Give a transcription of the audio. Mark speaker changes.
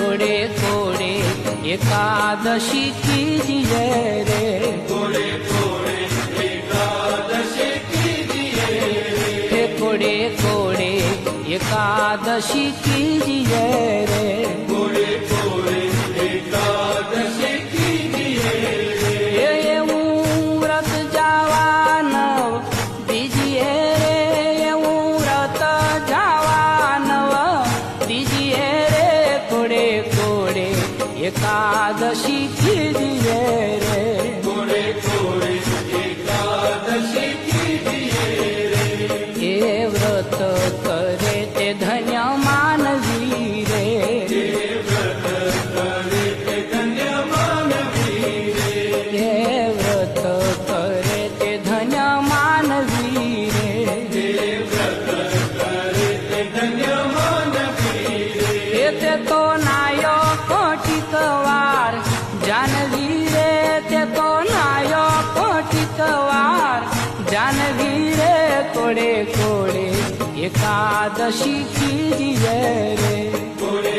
Speaker 1: कोड़े कोड़े एकादशी कीजिए रे,
Speaker 2: कोड़े कोड़े एकादशी कीजिए रे,
Speaker 1: कोड़े कोड़े एकादशी कीजिए रे,
Speaker 2: कोड़े कोड़े एकादशी कीजिए रे,
Speaker 1: એવું વ્રત જવાનવ દીજીએ રે, એવું વ્રત જવાનવ દીજીએ રે, કોડે કોડે એકાદશી કીજીએ રે,
Speaker 2: कोड़े कोड़े एकादशी कीजिए रे,
Speaker 1: એ વ્રત કરે તે ધન્ય માનવી રે,
Speaker 2: व्रत करे ते धन्य मानवी रे,
Speaker 1: એ વ્રત કરે તે ધન્ય માનવી રે,
Speaker 2: व्रत करे ते धन्य मानवी रे,
Speaker 1: તે તો નાયો કોટિક વાર જાનવી રે, તે તો નાયો કોટિક વાર જાનવી રે, કોડે કોડે એકાદશી કીજીએ રે,
Speaker 2: कोड़े